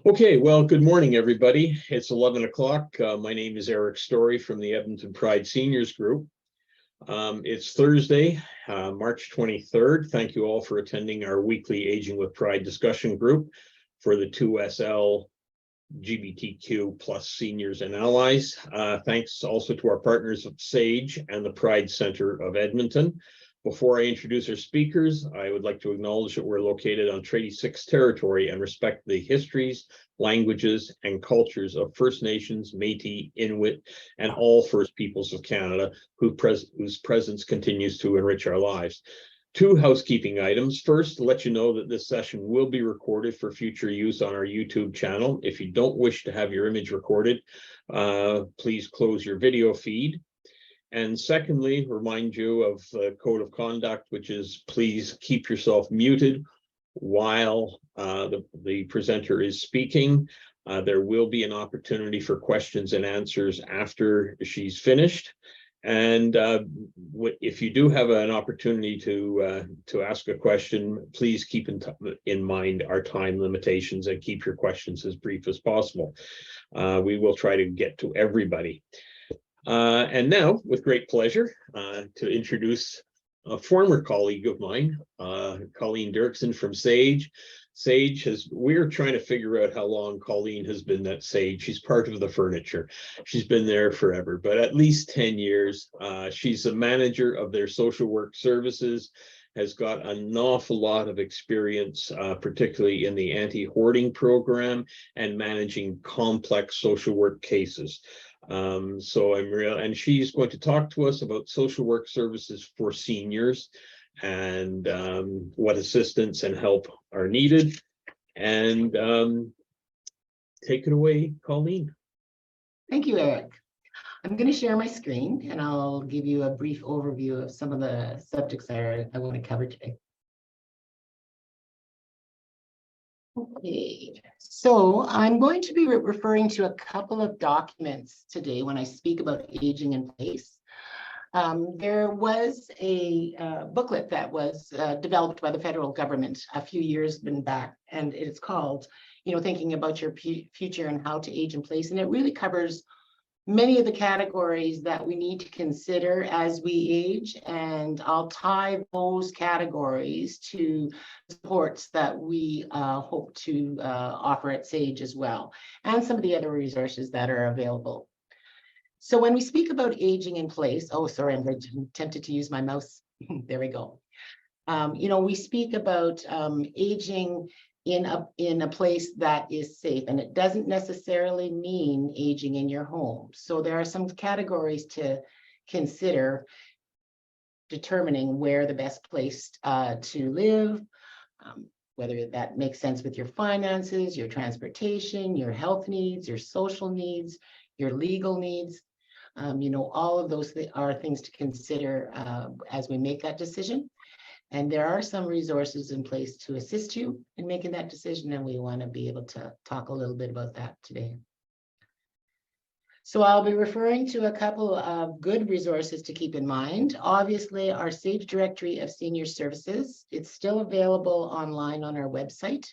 Okay, well, good morning, everybody. It's 11 o'clock. My name is Eric Story from the Edmonton Pride Seniors Group. It's Thursday, March 23rd. Thank you all for attending our weekly Aging with Pride discussion group for the 2SL LGBTQ plus seniors and allies. Thanks also to our partners at SAGE and the Pride Center of Edmonton. Before I introduce our speakers, I would like to acknowledge that we're located on Treaty 6 territory and respect the histories, languages, and cultures of First Nations, Métis, Inuit, and all First Peoples of Canada whose presence continues to enrich our lives. Two housekeeping items. First, to let you know that this session will be recorded for future use on our YouTube channel. If you don't wish to have your image recorded, please close your video feed. And secondly, remind you of the code of conduct, which is please keep yourself muted while the presenter is speaking. There will be an opportunity for questions and answers after she's finished. And if you do have an opportunity to ask a question, please keep in mind our time limitations and keep your questions as brief as possible. We will try to get to everybody. And now, with great pleasure, to introduce a former colleague of mine, Colleen Derkson from SAGE. We're trying to figure out how long Colleen has been at SAGE. She's part of the furniture. She's been there forever, but at least 10 years. She's the manager of their social work services, has got an awful lot of experience, particularly in the anti-hoarding program and managing complex social work cases. And she's going to talk to us about social work services for seniors and what assistance and help are needed. And take it away, Colleen. Thank you, Eric. I'm going to share my screen and I'll give you a brief overview of some of the subjects I want to cover today. Okay, so I'm going to be referring to a couple of documents today when I speak about aging in place. There was a booklet that was developed by the federal government a few years back, and it's called, Thinking About Your Future and How to Age in Place. And it really covers many of the categories that we need to consider as we age, and I'll tie those categories to supports that we hope to offer at SAGE as well, and some of the other resources that are available. So when we speak about aging in place, oh, sorry, I'm tempted to use my mouse. There we go. We speak about aging in a place that is safe, and it doesn't necessarily mean aging in your home. So there are some categories to consider determining where the best place to live, whether that makes sense with your finances, your transportation, your health needs, your social needs, your legal needs. All of those are things to consider as we make that decision. And there are some resources in place to assist you in making that decision, and we want to be able to talk a little bit about that today. So I'll be referring to a couple of good resources to keep in mind. Obviously, our SAGE Directory of Senior Services, it's still available online on our website.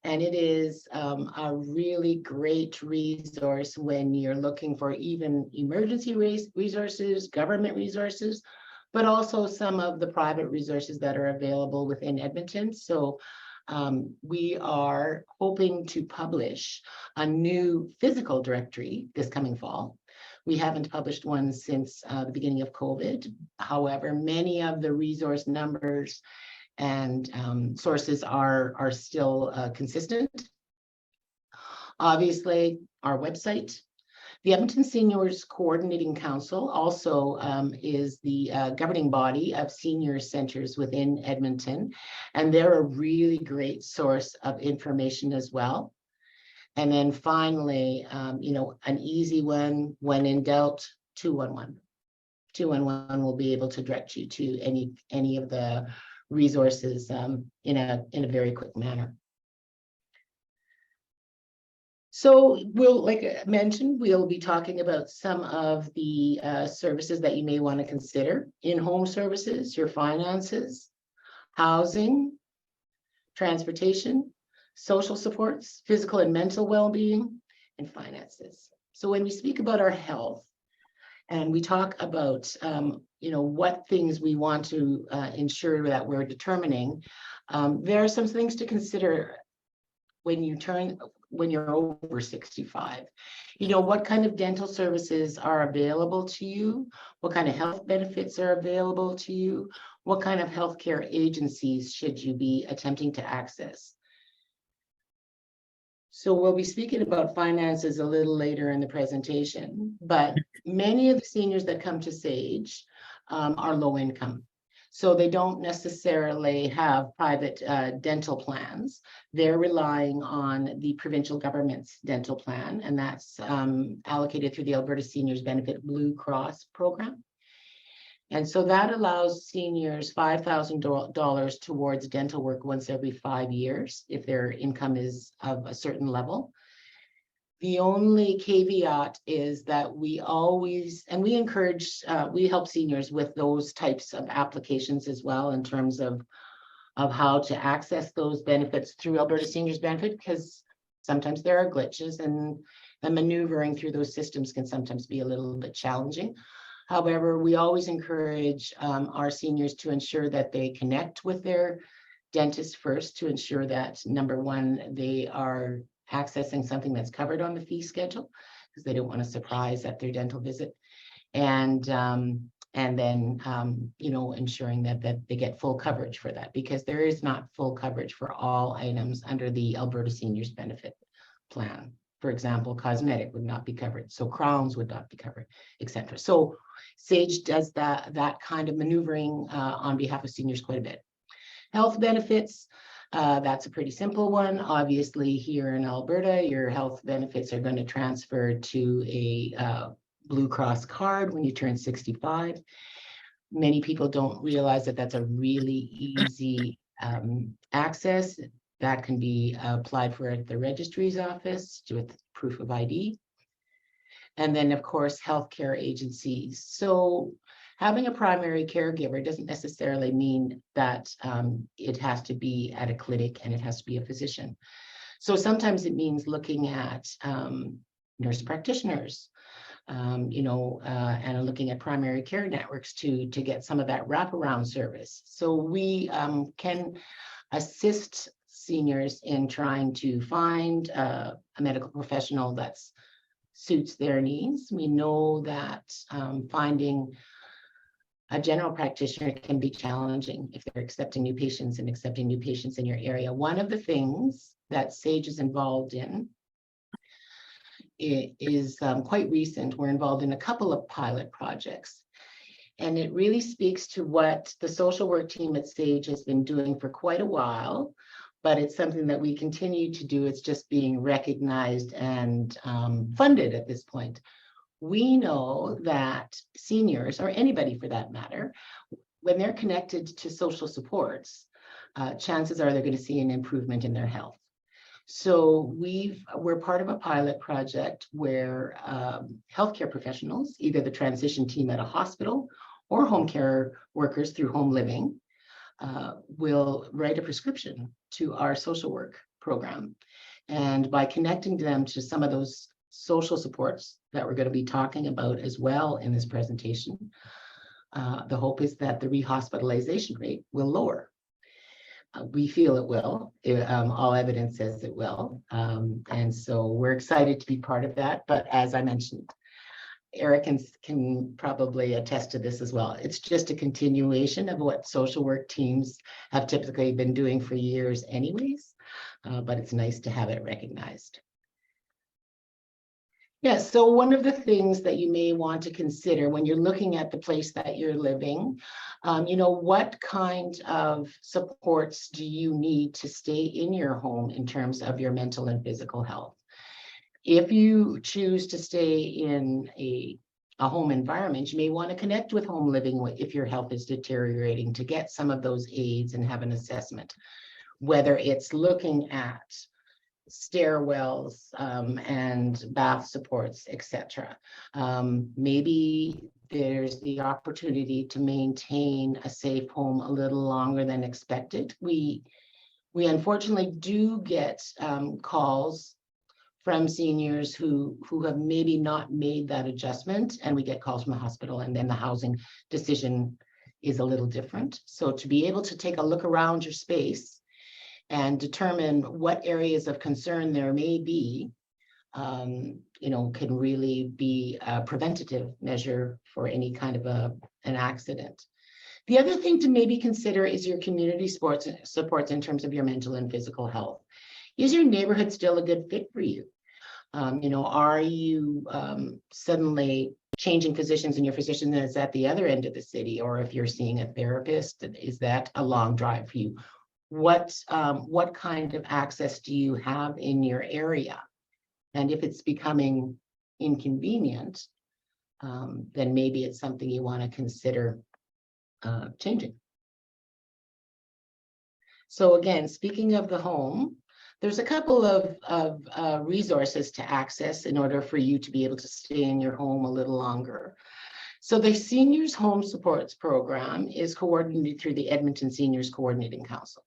And it is a really great resource when you're looking for even emergency resources, government resources, but also some of the private resources that are available within Edmonton. So we are hoping to publish a new physical directory this coming fall. We haven't published one since the beginning of COVID. However, many of the resource numbers and sources are still consistent. Obviously, our website. The Edmonton Seniors Coordinating Council also is the governing body of senior centers within Edmonton, and they're a really great source of information as well. And then finally, an easy one, when in doubt, 211. 211 will be able to direct you to any of the resources in a very quick manner. So like I mentioned, we'll be talking about some of the services that you may want to consider: in-home services, your finances, housing, transportation, social supports, physical and mental well-being, and finances. So when we speak about our health and we talk about, what things we want to ensure that we're determining, there are some things to consider when you're over 65. What kind of dental services are available to you? What kind of health benefits are available to you? What kind of healthcare agencies should you be attempting to access? So we'll be speaking about finances a little later in the presentation, but many of the seniors that come to SAGE are low income. So they don't necessarily have private dental plans. They're relying on the provincial government's dental plan, and that's allocated through the Alberta Seniors Benefit Blue Cross program. And so that allows seniors $5,000 towards dental work once every 5 years if their income is of a certain level. The only caveat is that we always, and we encourage, we help seniors with those types of applications as well in terms of how to access those benefits through Alberta Seniors Benefit, because sometimes there are glitches and the maneuvering through those systems can sometimes be a little bit challenging. However, we always encourage our seniors to ensure that they connect with their dentist first to ensure that, number one, they are accessing something that's covered on the fee schedule because they don't want a surprise at their dental visit. And then, ensuring that they get full coverage for that, because there is not full coverage for all items under the Alberta Seniors Benefit Plan. For example, cosmetic would not be covered, so crowns would not be covered, etc. So SAGE does that kind of maneuvering on behalf of seniors quite a bit. Health benefits, that's a pretty simple one. Obviously, here in Alberta, your health benefits are going to transfer to a Blue Cross card when you turn 65. Many people don't realize that that's a really easy access. That can be applied for at the registry's office with proof of ID. And then, of course, healthcare agencies. So having a primary caregiver doesn't necessarily mean that it has to be at a clinic and it has to be a physician. So sometimes it means looking at nurse practitioners, and looking at primary care networks to get some of that wraparound service. So we can assist seniors in trying to find a medical professional that suits their needs. We know that finding a general practitioner can be challenging if they're accepting new patients in your area. One of the things that SAGE is involved in is quite recent. We're involved in a couple of pilot projects, and it really speaks to what the social work team at SAGE has been doing for quite a while, but it's something that we continue to do. It's just being recognized and funded at this point. We know that seniors, or anybody for that matter, when they're connected to social supports, chances are they're going to see an improvement in their health. So we're part of a pilot project where healthcare professionals, either the transition team at a hospital or home care workers through home living, will write a prescription to our social work program. And by connecting them to some of those social supports that we're going to be talking about as well in this presentation, the hope is that the rehospitalization rate will lower. We feel it will. All evidence says it will. And so we're excited to be part of that. But as I mentioned, Eric can probably attest to this as well. It's just a continuation of what social work teams have typically been doing for years anyways, but it's nice to have it recognized. Yes, so one of the things that you may want to consider when you're looking at the place that you're living, what kind of supports do you need to stay in your home in terms of your mental and physical health? If you choose to stay in a home environment, you may want to connect with home living if your health is deteriorating to get some of those aids and have an assessment, whether it's looking at stairwells and bath supports, etc. Maybe there's the opportunity to maintain a safe home a little longer than expected. We We unfortunately do get calls from seniors who have maybe not made that adjustment, and we get calls from the hospital, and then the housing decision is a little different. So to be able to take a look around your space and determine what areas of concern there may be, can really be a preventative measure for any kind of an accident. The other thing to maybe consider is your community supports in terms of your mental and physical health. Is your neighborhood still a good fit for you? Are you suddenly changing physicians and your physician is at the other end of the city? Or if you're seeing a therapist, is that a long drive for you? What kind of access do you have in your area? And if it's becoming inconvenient, then maybe it's something you want to consider changing. So again, speaking of the home, there's a couple of resources to access in order for you to be able to stay in your home a little longer. So the Seniors Home Supports Program is coordinated through the Edmonton Seniors Coordinating Council.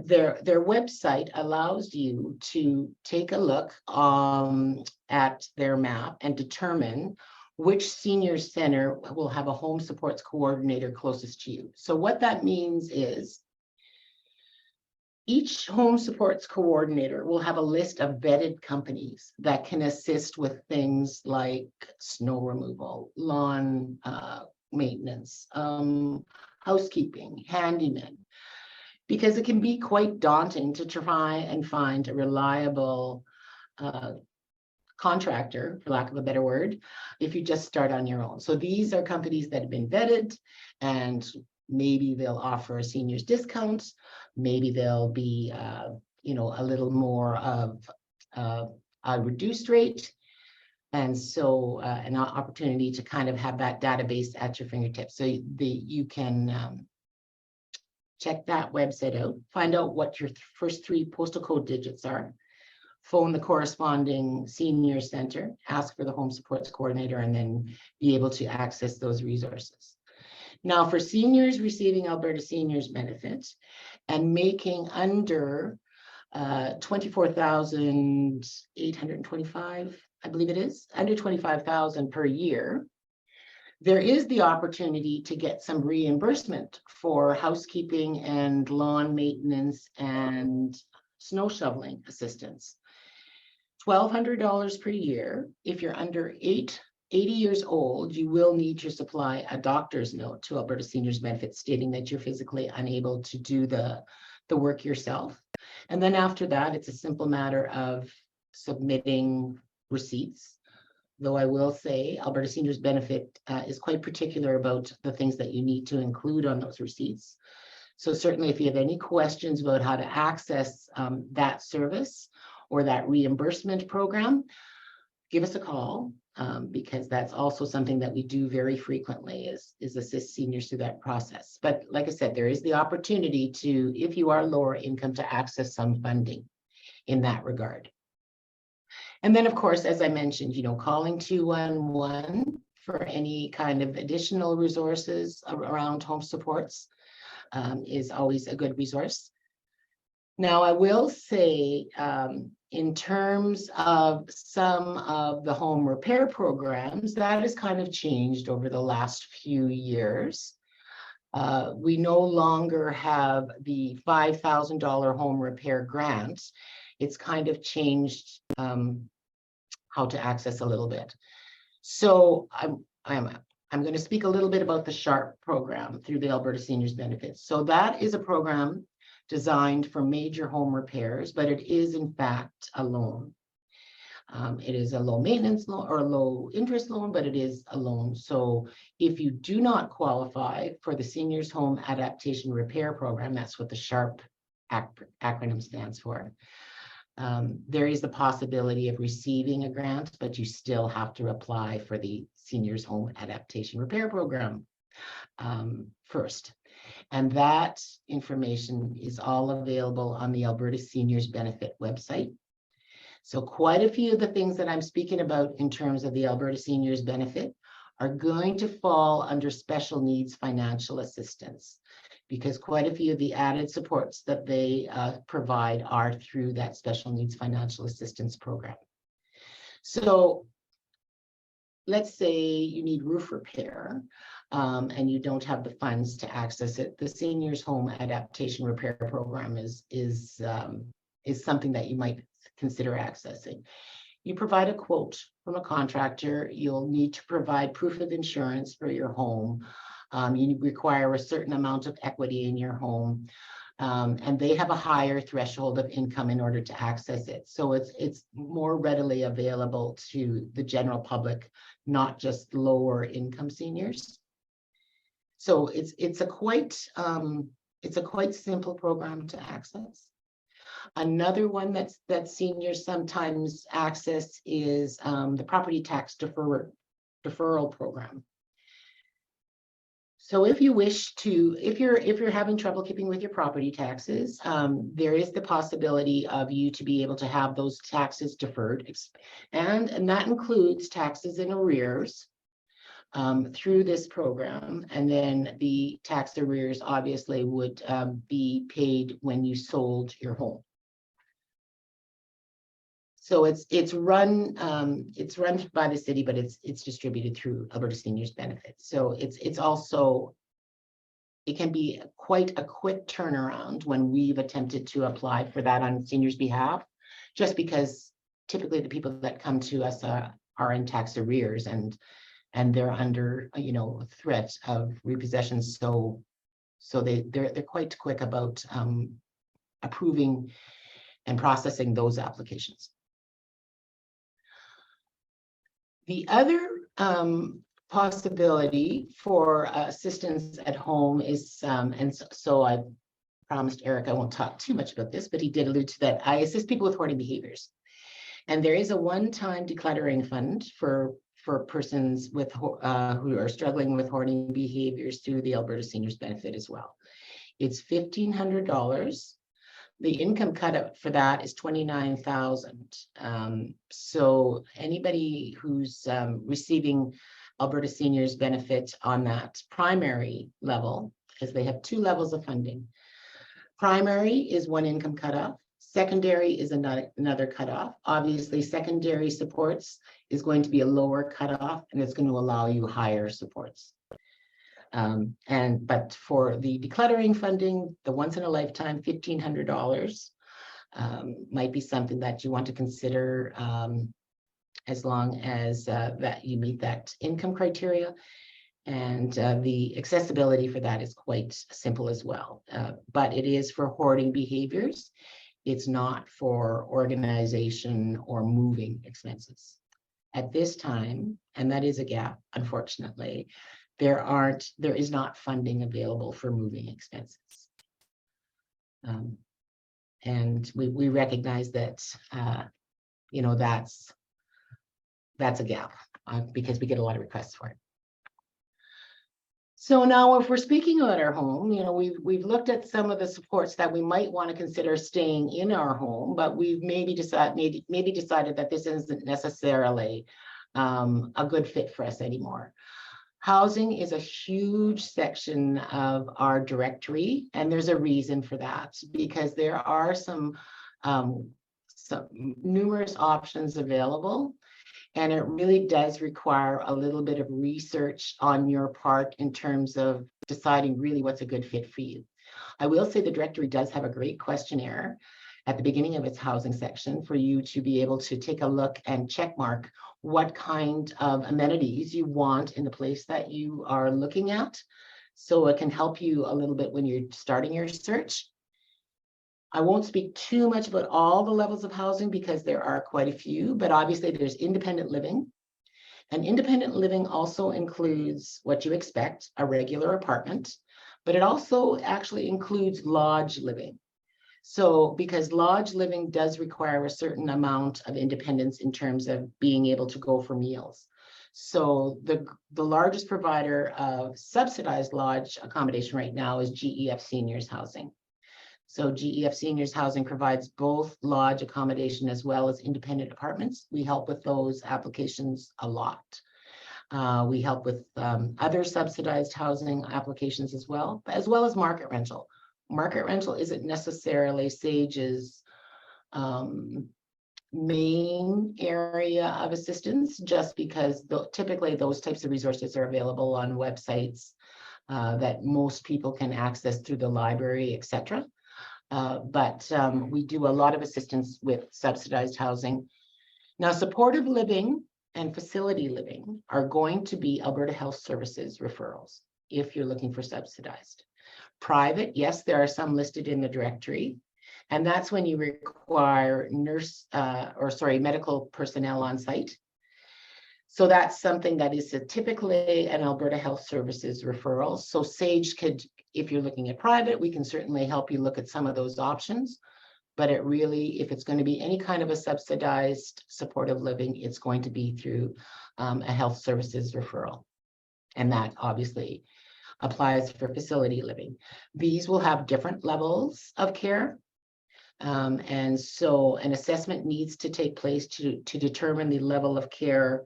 Their website allows you to take a look at their map and determine which senior center will have a home supports coordinator closest to you. So what that means is each home supports coordinator will have a list of vetted companies that can assist with things like snow removal, lawn maintenance, housekeeping, handyman, because it can be quite daunting to try and find a reliable contractor, for lack of a better word, if you just start on your own. So these are companies that have been vetted, and maybe they'll offer a seniors discount. Maybe they'll be, a little more of a reduced rate. And so an opportunity to kind of have that database at your fingertips. So you can check that website out, find out what your first 3 postal code digits are, phone the corresponding senior center, ask for the home supports coordinator, and then be able to access those resources. Now, for seniors receiving Alberta Seniors Benefits and making under 24,825, I believe it is, under 25,000 per year, there is the opportunity to get some reimbursement for housekeeping and lawn maintenance and snow shoveling assistance. $1,200 per year. If you're under 80 years old, you will need to supply a doctor's note to Alberta Seniors Benefits stating that you're physically unable to do the work yourself. And then after that, it's a simple matter of submitting receipts. Though I will say Alberta Seniors Benefit is quite particular about the things that you need to include on those receipts. So certainly if you have any questions about how to access that service or that reimbursement program, give us a call, because that's also something that we do very frequently is assist seniors through that process. But like I said, there is the opportunity to, if you are lower income, to access some funding in that regard. And then, of course, as I mentioned, calling 211 for any kind of additional resources around home supports is always a good resource. Now, I will say, in terms of some of the home repair programs, that has kind of changed over the last few years. We no longer have the $5,000 home repair grant. It's kind of changed how to access a little bit. So I'm going to speak a little bit about the SHARP program through the Alberta Seniors Benefits. So that is a program designed for major home repairs, but it is in fact a loan. It is a low maintenance loan or a low interest loan, but it is a loan. So if you do not qualify for the Seniors Home Adaptation Repair Program, that's what the SHARP acronym stands for, there is the possibility of receiving a grant, but you still have to apply for the Seniors Home Adaptation Repair Program first. And that information is all available on the Alberta Seniors Benefit website. So quite a few of the things that I'm speaking about in terms of the Alberta Seniors Benefit are going to fall under special needs financial assistance, because quite a few of the added supports that they provide are through that special needs financial assistance program. So let's say you need roof repair and you don't have the funds to access it. The Seniors Home Adaptation Repair Program is something that you might consider accessing. You provide a quote from a contractor. You'll need to provide proof of insurance for your home. You require a certain amount of equity in your home. And they have a higher threshold of income in order to access it. So it's more readily available to the general public, not just lower income seniors. So it's a quite simple program to access. Another one that seniors sometimes access is the property tax deferral program. So if you wish to, if you're having trouble keeping with your property taxes, there is the possibility of you to be able to have those taxes deferred, and that includes taxes in arrears through this program. And then the tax arrears obviously would be paid when you sold your home. So it's run by the city, but it's distributed through Alberta Seniors Benefits. So it's also, it can be quite a quick turnaround when we've attempted to apply for that on seniors' behalf, just because typically the people that come to us are in tax arrears and they're under threat of repossession. So they're quite quick about approving and processing those applications. The other possibility for assistance at home is, and so I promised Eric I won't talk too much about this, but he did allude to that. I assist people with hoarding behaviors. And there is a one-time decluttering fund for persons with who are struggling with hoarding behaviors through the Alberta Seniors Benefit as well. It's $1,500. The income cut for that is $29,000. So anybody who's receiving Alberta Seniors Benefit on that primary level, because they have two levels of funding. Primary is one income cutoff. Secondary is another cutoff. Obviously, secondary supports is going to be a lower cutoff, and it's going to allow you higher supports. But for the decluttering funding, the once in a lifetime $1,500 might be something that you want to consider as long as that you meet that income criteria. And the accessibility for that is quite simple as well. But it is for hoarding behaviors. It's not for organization or moving expenses. At this time, and that is a gap, unfortunately, there is not funding available for moving expenses. And we recognize that, that's a gap because we get a lot of requests for it. So now if we're speaking about our home, we've looked at some of the supports that we might want to consider staying in our home, but we've maybe decided that this isn't necessarily a good fit for us anymore. Housing is a huge section of our directory, and there's a reason for that, because there are some numerous options available, and it really does require a little bit of research on your part in terms of deciding really what's a good fit for you. I will say the directory does have a great questionnaire at the beginning of its housing section for you to be able to take a look and check mark what kind of amenities you want in the place that you are looking at. So it can help you a little bit when you're starting your search. I won't speak too much about all the levels of housing because there are quite a few, but obviously there's independent living. And independent living also includes what you expect, a regular apartment, but it also actually includes lodge living. So because lodge living does require a certain amount of independence in terms of being able to go for meals. So the largest provider of subsidized lodge accommodation right now is GEF Seniors Housing. So GEF Seniors Housing provides both lodge accommodation as well as independent apartments. We help with those applications a lot. We help with other subsidized housing applications as well as market rental. Market rental isn't necessarily SAGE's main area of assistance, just because typically those types of resources are available on websites that most people can access through the library, etc. But we do a lot of assistance with subsidized housing. Now, supportive living and facility living are going to be Alberta Health Services referrals if you're looking for subsidized. Private, yes, there are some listed in the directory, and that's when you require medical personnel on site. So that's something that is typically an Alberta Health Services referral. So SAGE could, if you're looking at private, we can certainly help you look at some of those options. But it really, if it's going to be any kind of a subsidized supportive living, it's going to be through a health services referral. And that obviously applies for facility living. These will have different levels of care. And so an assessment needs to take place to determine the level of care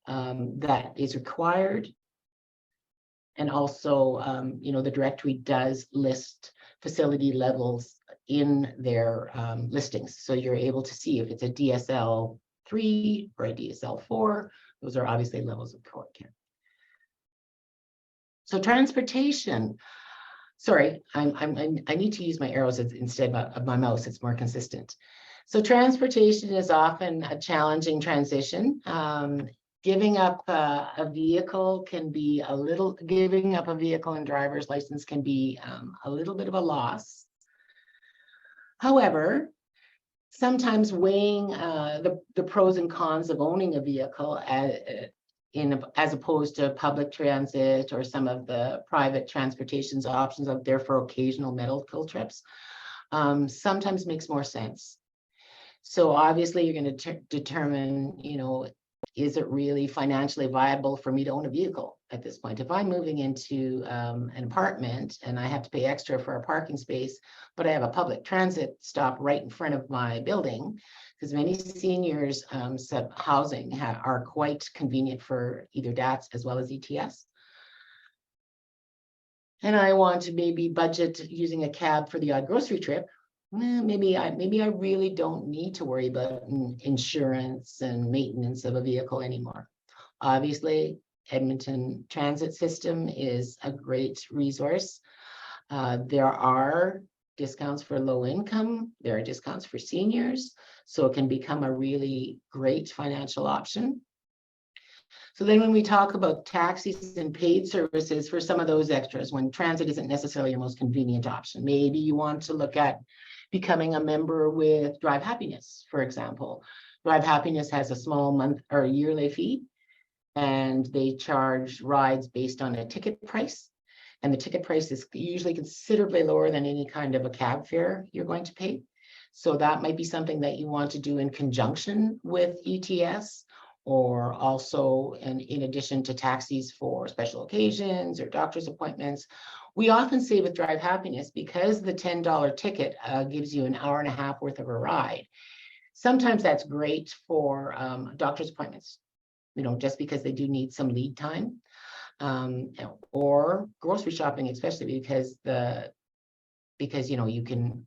that is required. And also, the directory does list facility levels in their listings. So you're able to see if it's a DSL 3 or a DSL 4. Those are obviously levels of care. So transportation. Sorry, I need to use my arrows instead of my mouse. It's more consistent. So transportation is often a challenging transition. Giving up a vehicle can be giving up a vehicle and driver's license can be a little bit of a loss. However, sometimes weighing the pros and cons of owning a vehicle as opposed to public transit or some of the private transportation's options out there for occasional medical trips sometimes makes more sense. So obviously you're going to determine, is it really financially viable for me to own a vehicle at this point? If I'm moving into an apartment and I have to pay extra for a parking space, but I have a public transit stop right in front of my building, because many seniors housing are quite convenient for either DATS as well as ETS. And I want to maybe budget using a cab for the odd grocery trip. Maybe I really don't need to worry about insurance and maintenance of a vehicle anymore. Obviously, Edmonton transit system is a great resource. There are discounts for low income. There are discounts for seniors. So it can become a really great financial option. So then when we talk about taxis and paid services for some of those extras, when transit isn't necessarily your most convenient option, maybe you want to look at becoming a member with Drive Happiness, for example. Drive Happiness has a small month or yearly fee, and they charge rides based on a ticket price. And the ticket price is usually considerably lower than any kind of a cab fare you're going to pay. So that might be something that you want to do in conjunction with ETS, or also in addition to taxis for special occasions or doctor's appointments. We often say with Drive Happiness, because the $10 ticket gives you an hour and a half worth of a ride, sometimes that's great for doctor's appointments, just because they do need some lead time, or grocery shopping, especially because you can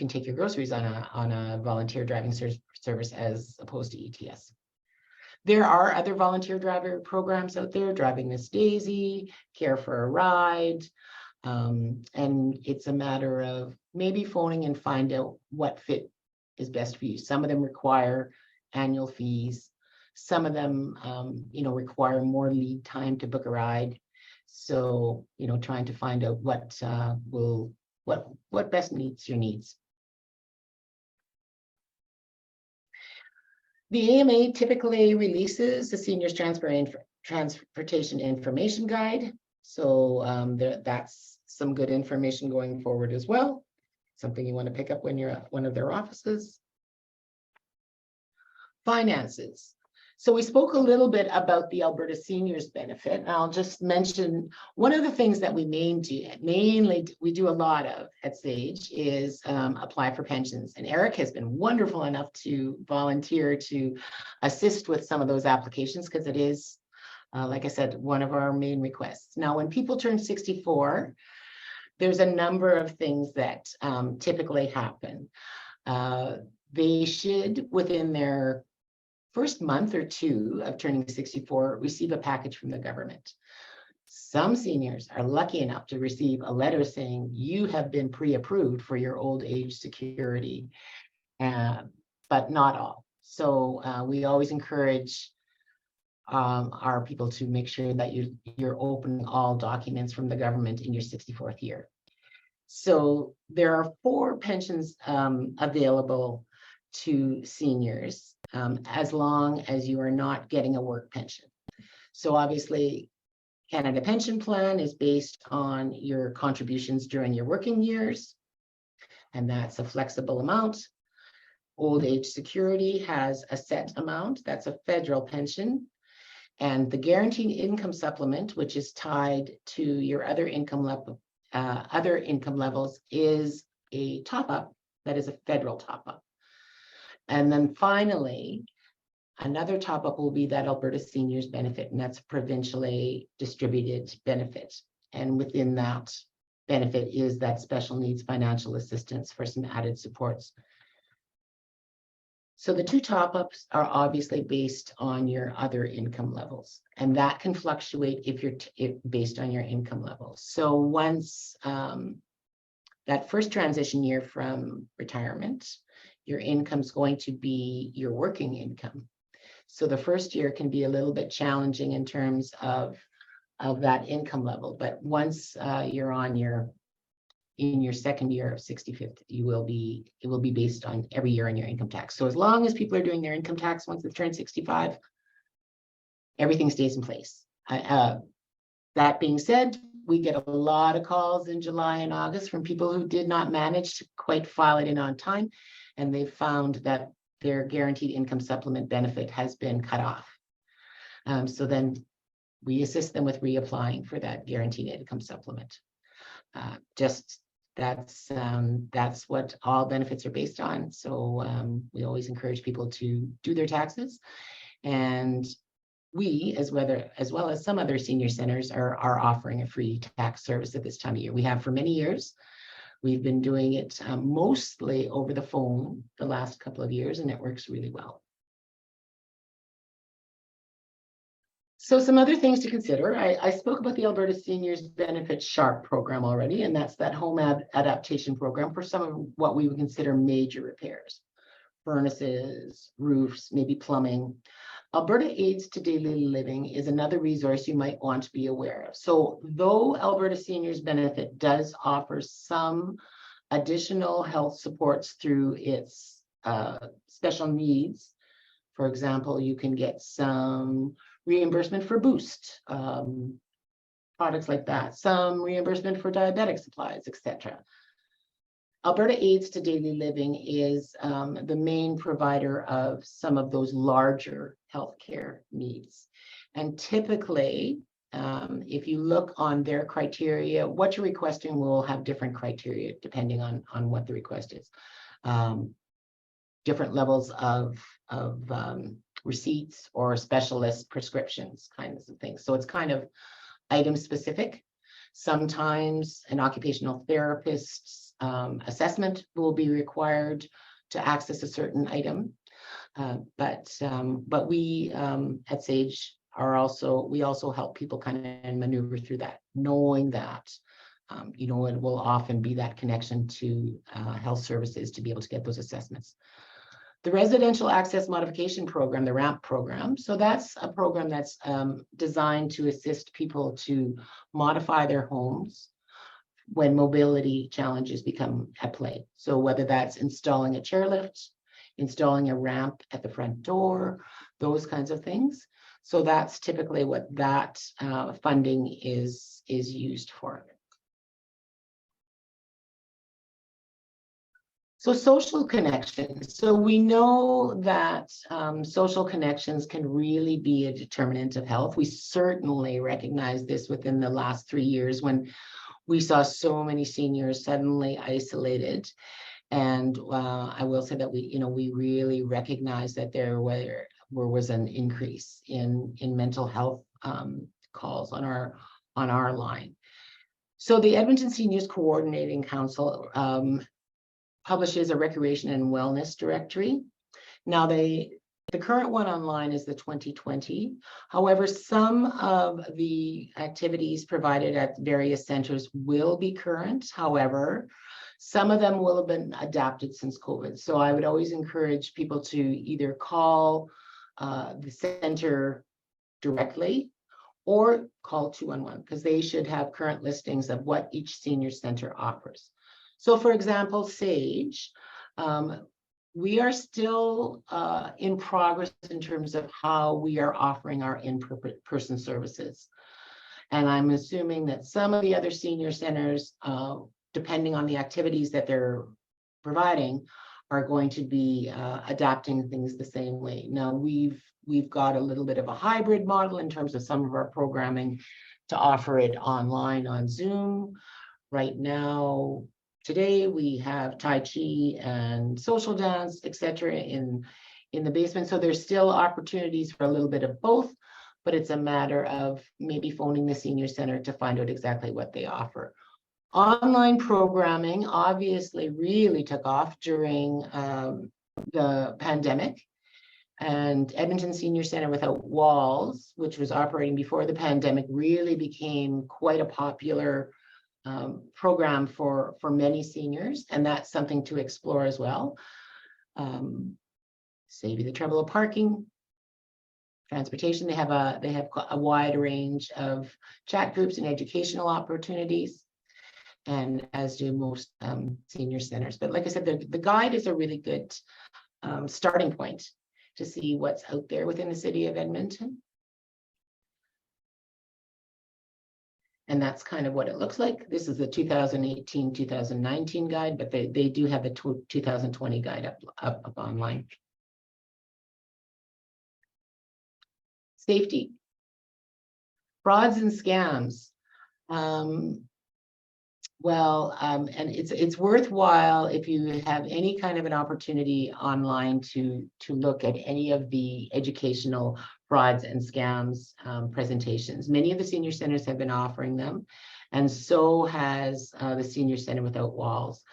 take your groceries on a volunteer driving service as opposed to ETS. There are other volunteer driver programs out there, Driving Miss Daisy, Care for a Ride, and it's a matter of maybe phoning and find out what fit is best for you. Some of them require annual fees. Some of them, require more lead time to book a ride. So, trying to find out what best meets your needs. The AMA typically releases the Seniors Transportation Information Guide. So that's some good information going forward as well. Something you want to pick up when you're at one of their offices. Finances. So we spoke a little bit about the Alberta Seniors Benefit, and I'll just mention one of the things that we mainly do a lot of at SAGE is apply for pensions. And Eric has been wonderful enough to volunteer to assist with some of those applications, because it is Like I said, one of our main requests. Now, when people turn 64, there's a number of things that typically happen. They should, within their first month or two of turning 64, receive a package from the government. Some seniors are lucky enough to receive a letter saying you have been pre-approved for your old age security, but not all. So we always encourage our people to make sure that you're opening all documents from the government in your 64th year. So there are 4 pensions available to seniors as long as you are not getting a work pension. So obviously, Canada Pension Plan is based on your contributions during your working years, and that's a flexible amount. Old age security has a set amount, that's a federal pension. And the guaranteed income supplement, which is tied to your other income levels, is a top-up that is a federal top-up. And then finally, another top-up will be that Alberta Seniors Benefit, and that's a provincially distributed benefit. And within that benefit is that special needs financial assistance for some added supports. So the 2 top-ups are obviously based on your other income levels, and that can fluctuate if based on your income levels. So once that first transition year from retirement, your income's going to be your working income. So the first year can be a little bit challenging in terms of that income level, but once you're in your second year of 65th, it will be based on every year on your income tax. So as long as people are doing their income tax once they've turned 65, everything stays in place. That being said, we get a lot of calls in July and August from people who did not manage to quite file it in on time, and they found that their guaranteed income supplement benefit has been cut off. So then we assist them with reapplying for that guaranteed income supplement. That's what all benefits are based on. So we always encourage people to do their taxes, and we, as well as some other senior centers, are offering a free tax service at this time of year. We have for many years. We've been doing it mostly over the phone the last couple of years, and it works really well. So some other things to consider. I spoke about the Alberta Seniors Benefit SHARP program already, and that's that home adaptation program for some of what we would consider major repairs. Furnaces, roofs, maybe plumbing. Alberta Aids to Daily Living is another resource you might want to be aware of. So though Alberta Seniors Benefit does offer some additional health supports through its special needs, for example, you can get some reimbursement for Boost, products like that, some reimbursement for diabetic supplies, etc. Alberta Aids to Daily Living is the main provider of some of those larger healthcare needs. And typically, if you look on their criteria, what you're requesting will have different criteria depending on what the request is. Different levels of receipts or specialist prescriptions, kinds of things. So it's kind of item specific. Sometimes an occupational therapist's assessment will be required to access a certain item. But we at SAGE we also help people kind of maneuver through that, knowing that it will often be that connection to health services to be able to get those assessments. The Residential Access Modification Program, the RAMP program. So that's a program that's designed to assist people to modify their homes when mobility challenges become at play. So whether that's installing a chairlift, installing a ramp at the front door, those kinds of things. So that's typically what that funding is used for. So social connections. So we know that social connections can really be a determinant of health. We certainly recognize this within the last 3 years when we saw so many seniors suddenly isolated. And I will say that we really recognize that there was an increase in mental health calls on our line. So the Edmonton Seniors Coordinating Council publishes a recreation and wellness directory. Now the current one online is the 2020. However, some of the activities provided at various centers will be current. However, some of them will have been adapted since COVID. So I would always encourage people to either call the center directly or call 211, because they should have current listings of what each senior center offers. So for example, Sage, we are still in progress in terms of how we are offering our in-person services. And I'm assuming that some of the other senior centers, depending on the activities that they're providing, are going to be adapting things the same way. Now, we've got a little bit of a hybrid model in terms of some of our programming to offer it online on Zoom. Right now, today we have Tai Chi and social dance, etc. in the basement. So there's still opportunities for a little bit of both, but it's a matter of maybe phoning the senior center to find out exactly what they offer. Online programming obviously really took off during the pandemic, and Edmonton Senior Center Without Walls, which was operating before the pandemic, really became quite a popular program for many seniors, and that's something to explore as well. Save you the trouble of parking. Transportation, they have a wide range of chat groups and educational opportunities, and as do most senior centers. But like I said, the guide is a really good starting point to see what's out there within the city of Edmonton. And that's kind of what it looks like. This is the 2018-2019 guide, but they do have the 2020 guide up online. Safety. Frauds and scams. And it's worthwhile if you have any kind of an opportunity online to look at any of the educational frauds and scams presentations. Many of the senior centers have been offering them, and so has the Senior Center Without Walls.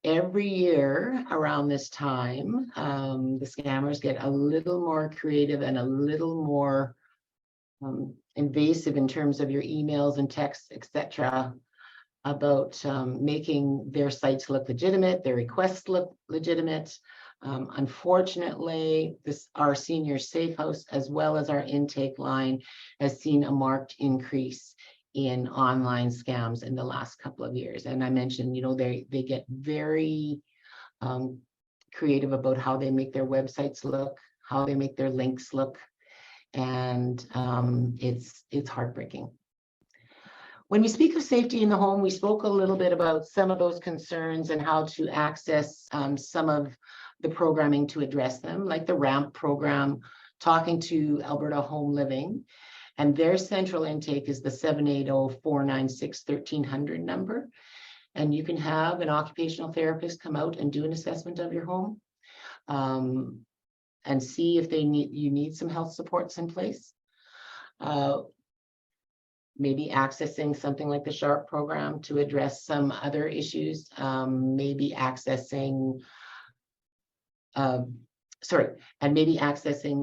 Every year around this time, the scammers get a little more creative and a little more invasive in terms of your emails and texts, etc., about making their sites look legitimate, their requests look legitimate. Unfortunately, our senior safe house, as well as our intake line, has seen a marked increase in online scams in the last couple of years. And I mentioned, they get very creative about how they make their websites look, how they make their links look, and it's heartbreaking. When we speak of safety in the home, we spoke a little bit about some of those concerns and how to access some of the programming to address them, like the RAMP program, talking to Alberta Home Living, and their central intake is the 780-496-1300 number. And you can have an occupational therapist come out and do an assessment of your home and see if you need some health supports in place. Maybe accessing something like the SHARP program to address some other issues, maybe accessing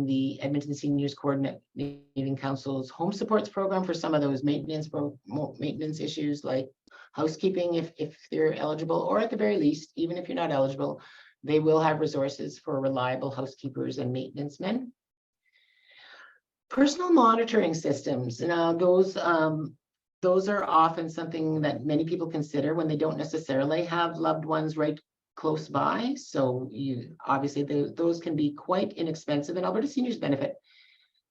the Edmonton Seniors Coordinating Council's Home Supports program for some of those maintenance issues like housekeeping if they're eligible, or at the very least, even if you're not eligible, they will have resources for reliable housekeepers and maintenance men. Personal monitoring systems. Now, those are often something that many people consider when they don't necessarily have loved ones right close by. So obviously those can be quite inexpensive, and Alberta Seniors Benefit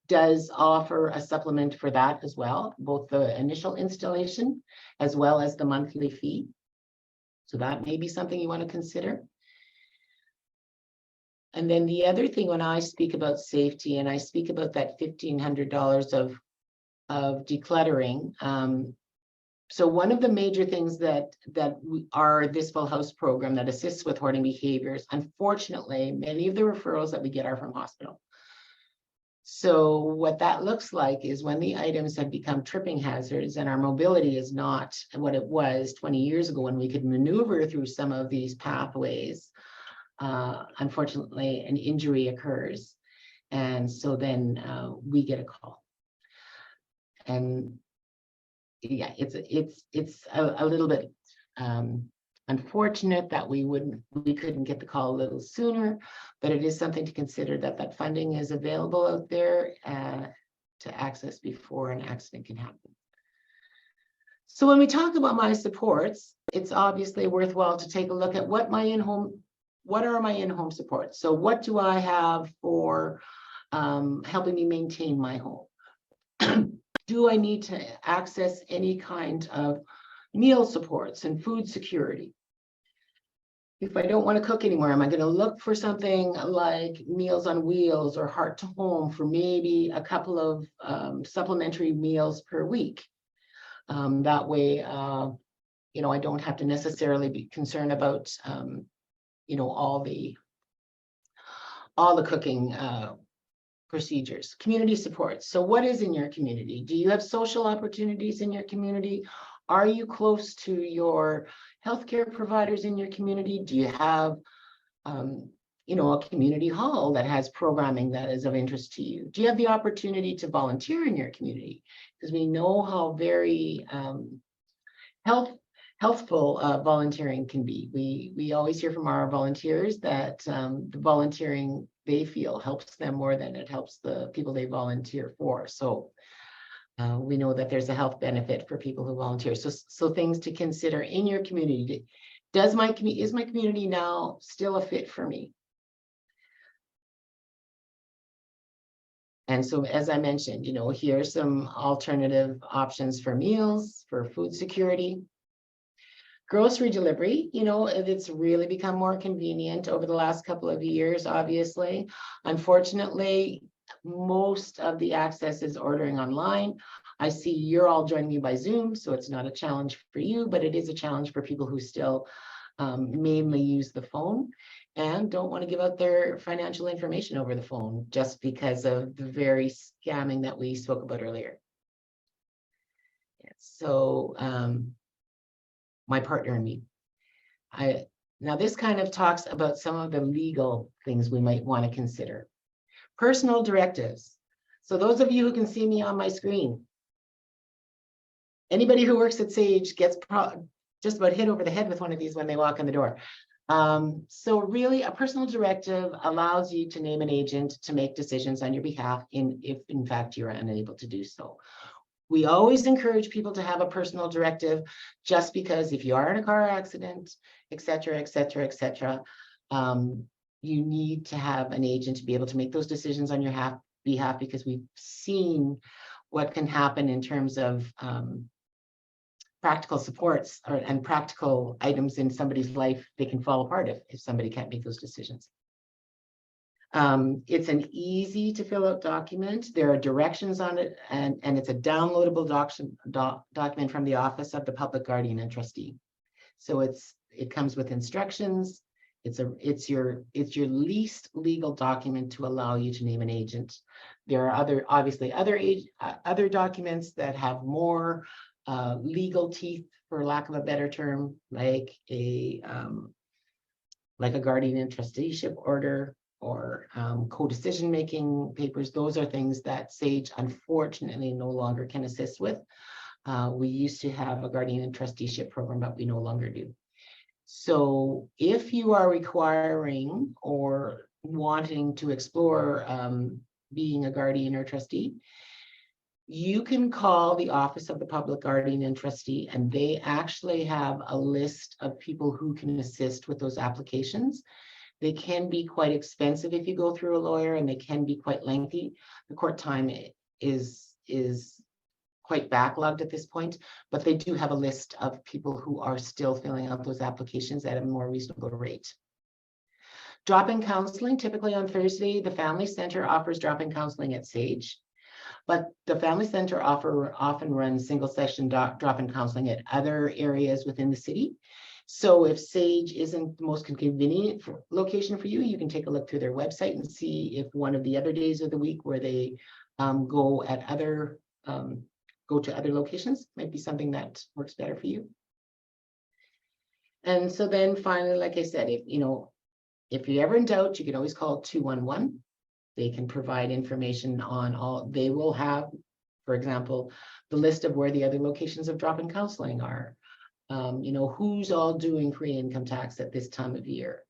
does offer a supplement for that as well, both the initial installation as well as the monthly fee. So that may be something you want to consider. And then the other thing, when I speak about safety and I speak about that $1,500 of decluttering, so one of the major things that our This Full House program that assists with hoarding behaviors, unfortunately, many of the referrals that we get are from hospital. So what that looks like is when the items have become tripping hazards and our mobility is not what it was 20 years ago when we could maneuver through some of these pathways, unfortunately, an injury occurs. And so then we get a call. And yeah, it's a little bit unfortunate that we couldn't get the call a little sooner, but it is something to consider that that funding is available out there to access before an accident can happen. So when we talk about my supports, it's obviously worthwhile to take a look at what are my in-home supports. So what do I have for helping me maintain my home? Do I need to access any kind of meal supports and food security? If I don't want to cook anymore, am I going to look for something like Meals on Wheels or Heart to Home for maybe a couple of supplementary meals per week? That way, you know, I don't have to necessarily be concerned about, you know, all the cooking procedures. Community support. So what is in your community? Do you have social opportunities in your community? Are you close to your healthcare providers in your community? Do you have, you know, a community hall that has programming that is of interest to you? Do you have the opportunity to volunteer in your community? Because we know how very healthful volunteering can be. We always hear from our volunteers that the volunteering they feel helps them more than it helps the people they volunteer for. So we know that there's a health benefit for people who volunteer. So things to consider in your community. Is my community now still a fit for me? And so, as I mentioned, you know, here's some alternative options for meals, for food security. Grocery delivery, you know, it's really become more convenient over the last couple of years, obviously. Unfortunately, most of the access is ordering online. I see you're all joining me by Zoom, so it's not a challenge for you, but it is a challenge for people who still mainly use the phone and don't want to give out their financial information over the phone just because of the very scamming that we spoke about earlier. So my partner and me. Now this kind of talks about some of the legal things we might want to consider. Personal directives. So those of you who can see me on my screen, anybody who works at Sage gets just about hit over the head with one of these when they walk in the door. So really a personal directive allows you to name an agent to make decisions on your behalf if in fact you're unable to do so. We always encourage people to have a personal directive just because if you are in a car accident, et cetera, et cetera, et cetera, you need to have an agent to be able to make those decisions on your behalf because we've seen what can happen in terms of practical supports and practical items in somebody's life. They can fall apart if somebody can't make those decisions. It's an easy to fill out document. There are directions on it, and it's a downloadable document from the Office of the Public Guardian and Trustee. So it comes with instructions. It's your least legal document to allow you to name an agent. There are obviously other documents that have more legal teeth, for lack of a better term, like a guardian and trusteeship order or co-decision making papers. Those are things that Sage unfortunately no longer can assist with. We used to have a guardian and trusteeship program, but we no longer do. So if you are requiring or wanting to explore being a guardian or trustee, you can call the Office of the Public Guardian and Trustee, and they actually have a list of people who can assist with those applications. They can be quite expensive if you go through a lawyer, and they can be quite lengthy. The court time is quite backlogged at this point, but they do have a list of people who are still filling out those applications at a more reasonable rate. Drop-in counseling, typically on Thursday, the Family Center offers drop-in counseling at Sage, but the Family Center often runs single session drop-in counseling at other areas within the city. So if Sage isn't the most convenient location for you, you can take a look through their website and see if one of the other days of the week where they go to other locations might be something that works better for you. And so then finally, like I said, if you're ever in doubt, you can always call 211. They can provide information on all. They will have, for example, the list of where the other locations of drop-in counseling are. Who's all doing free income tax at this time of year.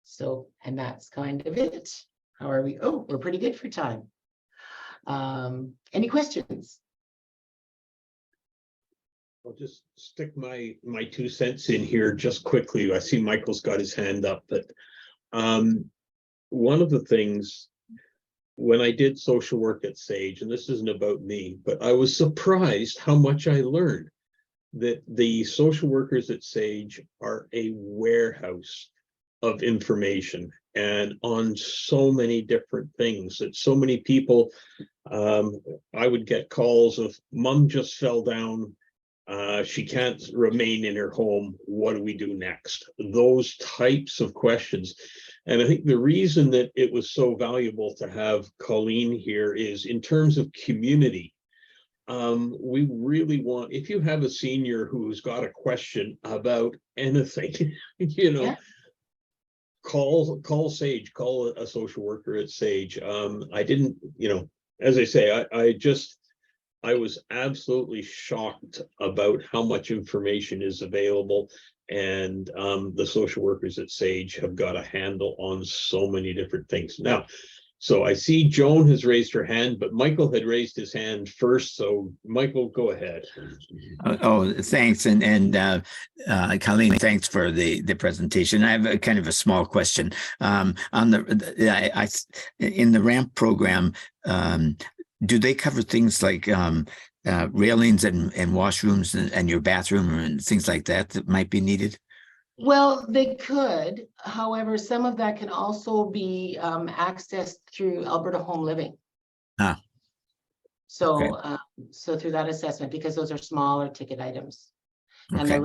So, and that's kind of it. How are we? Oh, we're pretty good for time. Any questions? I'll just stick my 2 cents in here just quickly. I see Michael's got his hand up, but one of the things when I did social work at Sage, and this isn't about me, but I was surprised how much I learned. That the social workers at Sage are a warehouse of information and on so many different things that so many people, I would get calls of mom just fell down. She can't remain in her home. What do we do next? Those types of questions. And I think the reason that it was so valuable to have Colleen here is in terms of community. We really want, if you have a senior who's got a question about anything, Yeah. call Sage, call a social worker at Sage. I didn't, as I say, I was absolutely shocked about how much information is available, and the social workers at Sage have got a handle on so many different things. Now, so I see Joan has raised her hand, but Michael had raised his hand first. So Michael, go ahead. Oh, thanks. And Colleen, thanks for the presentation. I have a kind of a small question. On in the RAMP program, do they cover things like railings and washrooms and your bathroom and things like that might be needed? Well, they could. However, some of that can also be accessed through Alberta Home Living. So, Okay. So through that assessment, because those are smaller ticket items, and Okay.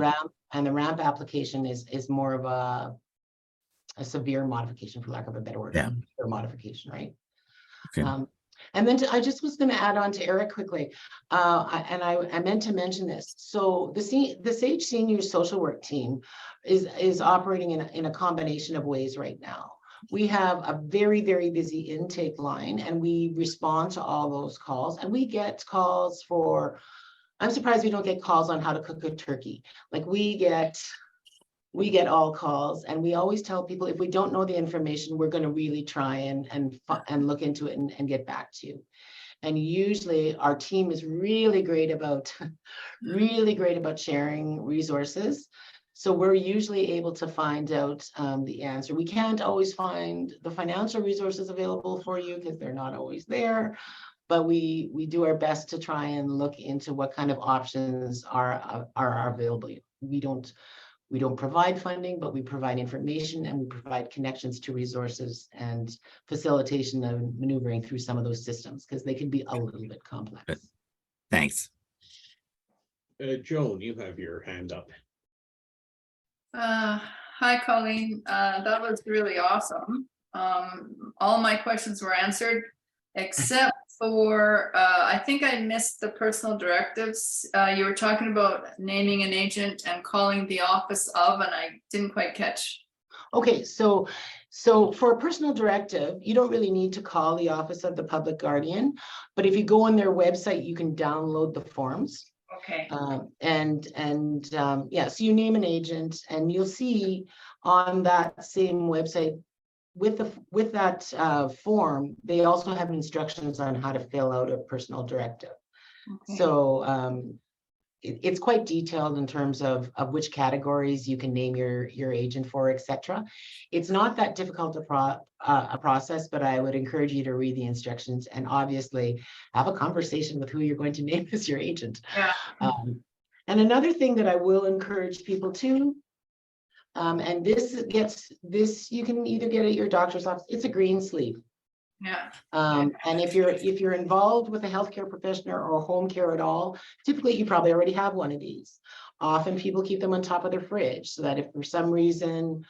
the ramp application is more of a severe modification, for lack of a better word. Yeah. Or modification, right? Okay. And then I just was going to add on to Eric quickly, I meant to mention this. So the Sage Senior Social Work team is operating in a combination of ways right now. We have a very, very busy intake line, and we respond to all those calls, and we get calls for. I'm surprised we don't get calls on how to cook a turkey. Like we get all calls, and we always tell people if we don't know the information, we're going to really try and look into it and get back to you. And usually our team is really great about sharing resources. So we're usually able to find out the answer. We can't always find the financial resources available for you because they're not always there, but we do our best to try and look into what kind of options are available. We don't provide funding, but we provide information, and we provide connections to resources and facilitation of maneuvering through some of those systems because they can be a little bit complex. Good. Thanks. Joan, you have your hand up. Hi, Colleen. That was really awesome. All my questions were answered, except for, I think I missed the personal directives. You were talking about naming an agent and calling the office of, and I didn't quite catch. Okay, so for a personal directive, you don't really need to call the Office of the Public Guardian, but if you go on their website, you can download the forms. Okay. Yeah, so you name an agent, and you'll see on that same website with that form, they also have instructions on how to fill out a personal directive. Okay. So it's quite detailed in terms of which categories you can name your agent for, etc. It's not that difficult a process, but I would encourage you to read the instructions and obviously have a conversation with who you're going to name as your agent. Yeah. And another thing that I will encourage people to, and this you can either get at your doctor's office. It's a green sleeve. Yeah. And if you're involved with a healthcare professional or home care at all, typically you probably already have one of these. Often people keep them on top of their fridge so that if for some reason,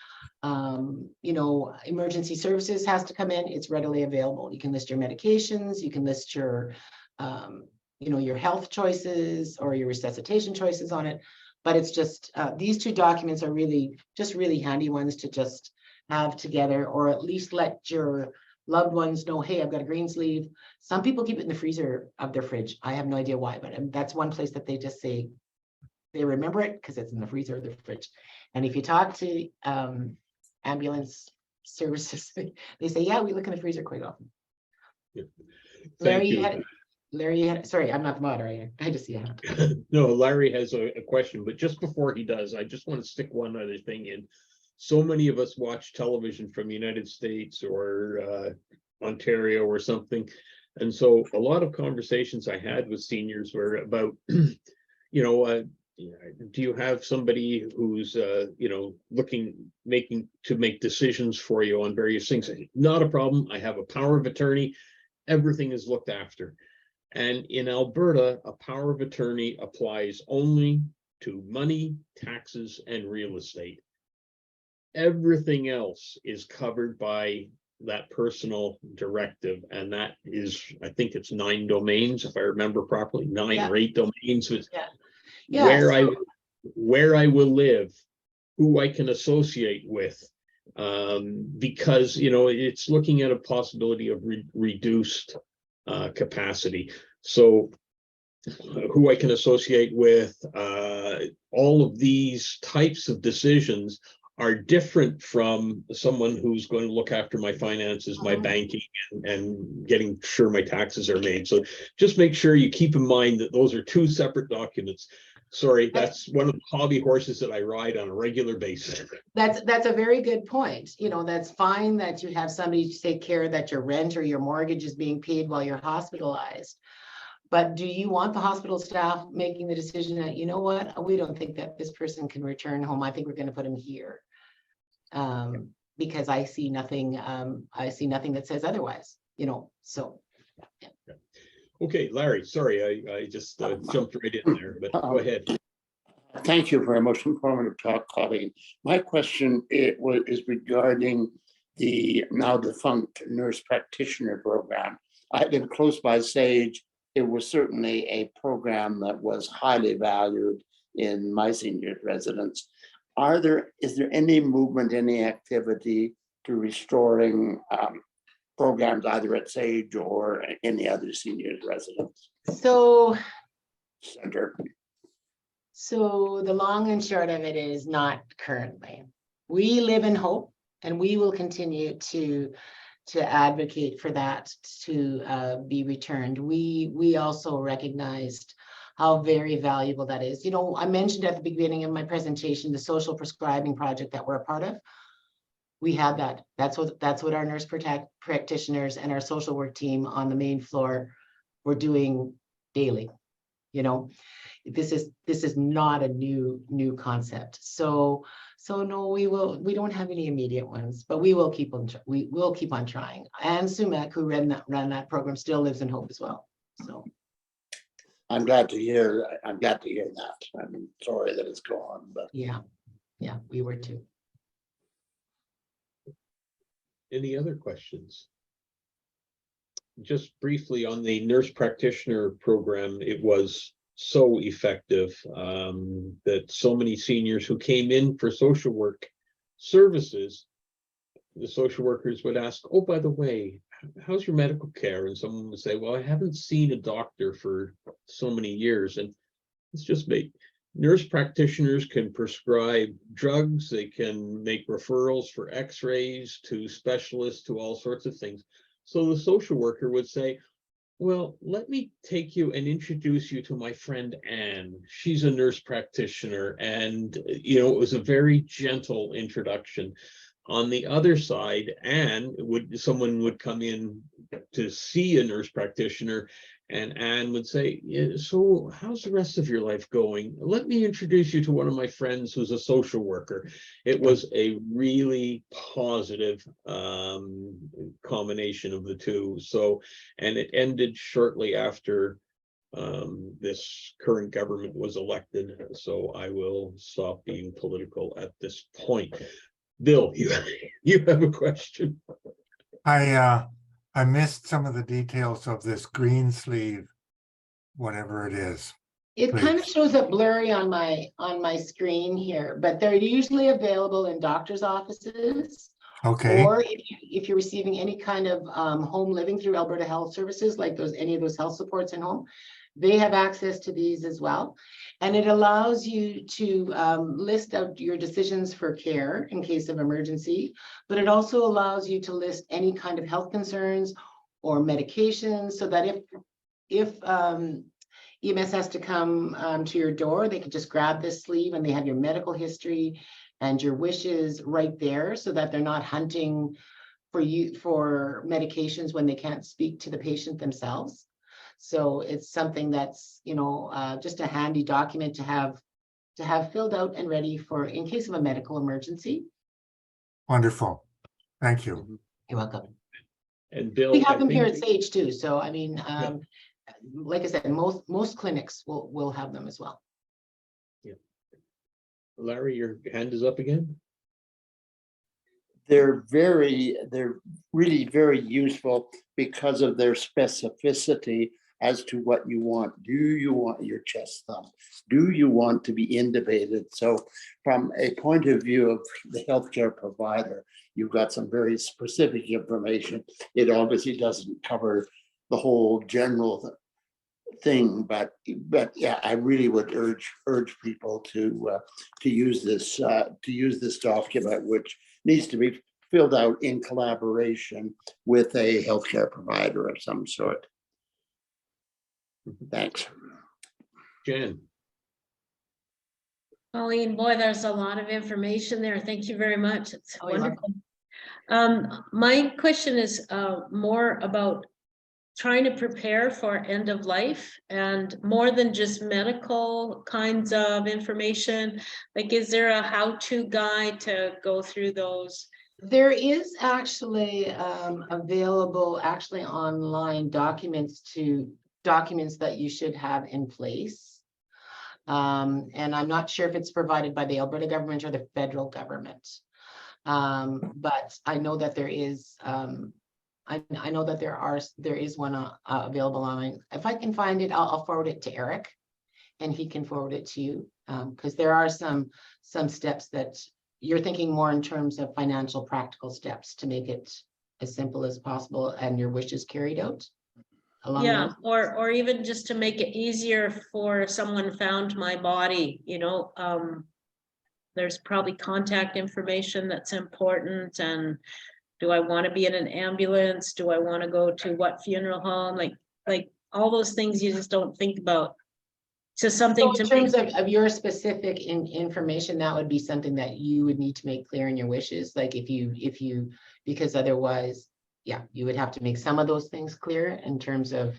you know, emergency services has to come in, it's readily available. You can list your medications, you can list your, you know, your health choices or your resuscitation choices on it. But it's just, these two documents are really, just really handy ones to just have together, or at least let your loved ones know, hey, I've got a green sleeve. Some people keep it in the freezer of their fridge. I have no idea why, but that's one place that they just say, they remember it because it's in the freezer of their fridge. And if you talk to ambulance services, they say, yeah, we look in the freezer quite often. Yeah. Larry, Thank you. Sorry, I'm not the moderator. I just see a hand. No, Larry has a question, but just before he does, I just want to stick one other thing in. So many of us watch television from the United States or Ontario or something. And so a lot of conversations I had with seniors were about, you know, do you have somebody who's, you know, make decisions for you on various things? Not a problem. I have a power of attorney. Everything is looked after. And in Alberta, a power of attorney applies only to money, taxes, and real estate. Everything else is covered by that personal directive. And that is, I think it's 9 domains, if I remember properly, 9 or 8 domains with where I will live, who I can associate with, because, you know, it's looking at a possibility of reduced capacity. So who I can associate with, all of these types of decisions are different from someone who's going to look after my finances, my banking, and getting sure my taxes are made. So just make sure you keep in mind that those are 2 separate documents. Sorry, that's one of the hobby horses that I ride on a regular basis. That's a very good point. You know, that's fine that you have somebody to take care that your rent or your mortgage is being paid while you're hospitalized. But do you want the hospital staff making the decision that, you know what, we don't think that this person can return home. I think we're going to put him here. Because I see nothing that says otherwise, you know, so. Yeah. Okay, Larry, sorry, I just jumped right in there, but go ahead. Thank you very much. Informative talk, Colleen. My question is regarding the now defunct nurse practitioner program. I live close by Sage. It was certainly a program that was highly valued in my senior residence. Is there any movement, any activity to restoring programs either at Sage or any other senior residence center? So the long and short of it is not currently. We live in hope, and we will continue to advocate for that to be returned. We also recognized how very valuable that is. You know, I mentioned at the beginning of my presentation the social prescribing project that we're a part of. We have that. That's what our nurse practitioners and our social work team on the main floor were doing daily. You know, this is not a new concept. So no, we don't have any immediate ones, but we will keep on trying. And Sumac, who ran that program, still lives in hope as well. So I'm glad to hear that. I'm sorry that it's gone, but yeah, we were too. Any other questions? Just briefly on the nurse practitioner program, it was so effective that so many seniors who came in for social work services, the social workers would ask, oh, by the way, how's your medical care? And someone would say, well, I haven't seen a doctor for so many years. And it's just nurse practitioners can prescribe drugs. They can make referrals for x-rays to specialists, to all sorts of things. So the social worker would say, well, let me take you and introduce you to my friend Anne. She's a nurse practitioner. And, you know, it was a very gentle introduction. On the other side, someone would come in to see a nurse practitioner, and Anne would say, yeah, so how's the rest of your life going? Let me introduce you to one of my friends who's a social worker. It was a really positive combination of the two. So, and it ended shortly after this current government was elected, so I will stop being political at this point. Bill, you have a question? I missed some of the details of this green sleeve, whatever it is. It kind of Please. shows up blurry on my screen here, but they're usually available in doctor's offices. Okay, Or if you're receiving any kind of home living through Alberta Health Services, like any of those health supports in home, they have access to these as well. And it allows you to list out your decisions for care in case of emergency, but it also allows you to list any kind of health concerns or medications, so that if EMS has to come to your door, they can just grab this sleeve and they have your medical history and your wishes right there, so that they're not hunting for medications when they can't speak to the patient themselves. So it's something that's, just a handy document to have filled out and ready for in case of a medical emergency. wonderful. Thank you. You're welcome. And Bill, We have I them here think at Sage too. So I mean, like I said, most clinics will have them as well. Larry, your hand is up again. They're really very useful because of their specificity as to what you want. Do you want your chest thumped? Do you want to be intubated? So from a point of view of the healthcare provider, you've got some very specific information. It obviously doesn't cover the whole general thing, but yeah, I really would urge people to use this document, which needs to be filled out in collaboration with a healthcare provider of some sort. Thanks. Jen. Colleen, boy, there's a lot of information there. Thank you very much. It's Oh, you're wonderful. My question is more about trying to prepare for end of life, and more than just medical kinds of information. Like, is there a how-to guide to go through those? There is actually available online documents that you should have in place. And I'm not sure if it's provided by the Alberta government or the federal government. But I know that there is I know that there is one available online. If I can find it, I'll forward it to Eric, and he can forward it to you, because there are some steps that you're thinking more in terms of financial practical steps to make it as simple as possible and your wishes carried out. Yeah, or even just to make it easier for someone found my body, there's probably contact information that's important. And do I want to be in an ambulance? Do I want to go to what funeral home? Like all those things you just don't think about. So something in terms of your specific information, that would be something that you would need to make clear in your wishes. Like if you, because otherwise, yeah, you would have to make some of those things clear in terms of,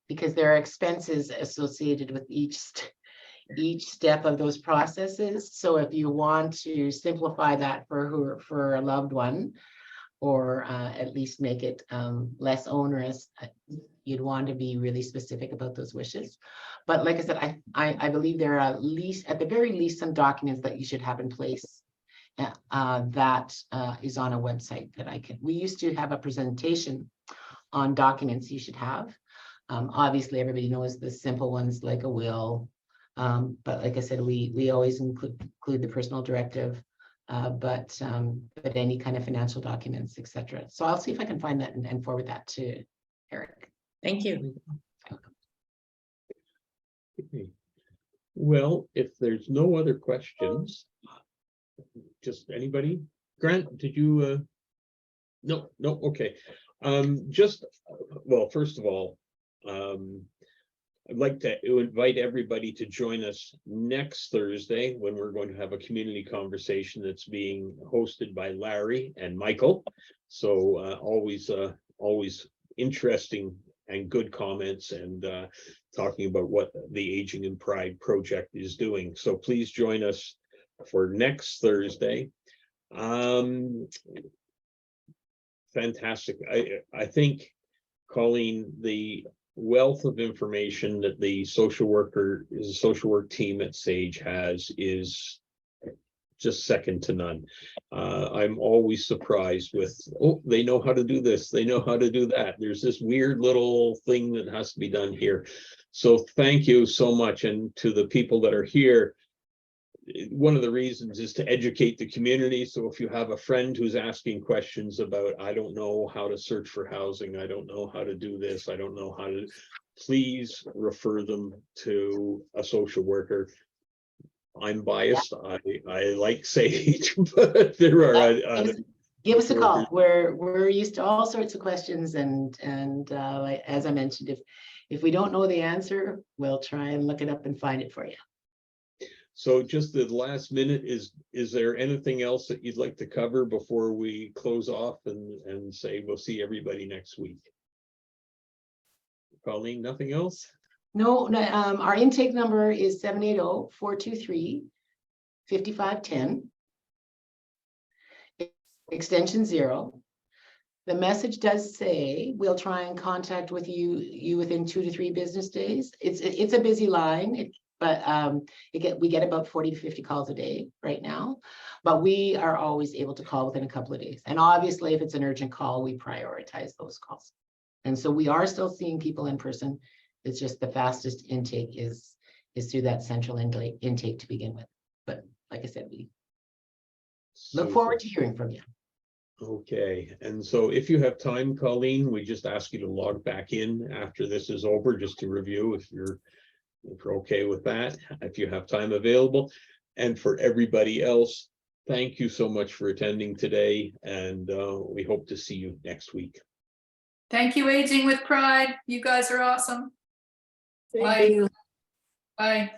because there are expenses associated with each step of those processes. So if you want to simplify that for a loved one, or at least make it less onerous, you'd want to be really specific about those wishes. But like I said, I believe there are at the very least some documents that you should have in place that is on a website that we used to have a presentation on documents you should have. Obviously everybody knows the simple ones like a will, but like I said, we always include the personal directive, but any kind of financial documents, etc. So I'll see if I can find that and forward that to Eric. Thank you. Okay. Well, if there's no other questions, just anybody? Grant, did you? No, okay. Well, first of all, I'd like to invite everybody to join us next Thursday when we're going to have a community conversation that's being hosted by Larry and Michael. So always interesting and good comments, and talking about what the Aging in Pride project is doing. So please join us for next Thursday. Fantastic. I think, Colleen, the wealth of information that the social work team at Sage has is just second to none. I'm always surprised with, oh, they know how to do this, they know how to do that. There's this weird little thing that has to be done here. So thank you so much. And to the people that are here, one of the reasons is to educate the community. So if you have a friend who's asking questions about, I don't know how to search for housing, I don't know how to do this, I don't know how to, please refer them to a social worker. I'm biased. I like Sage, but there are other. Give us a call. We're used to all sorts of questions, and as I mentioned, if we don't know the answer, we'll try and look it up and find it for you. So just the last minute, is there anything else that you'd like to cover before we close off and say we'll see everybody next week? Colleen, nothing else? No, our intake number is 780-423-5510. Extension 0. The message does say we'll try and contact with you within 2 to 3 business days. It's a busy line, but we get about 40 to 50 calls a day right now, but we are always able to call within a couple of days. And obviously, if it's an urgent call, we prioritize those calls. And so we are still seeing people in person. It's just the fastest intake is through that central intake to begin with. But like I said, we look forward to hearing from you. Okay, and so if you have time, Colleen, we just ask you to log back in after this is over, just to review if you're okay with that, if you have time available. And for everybody else, thank you so much for attending today, and we hope to see you next week. Thank you, Aging with Pride. You guys are awesome. Thank Bye. you. Bye.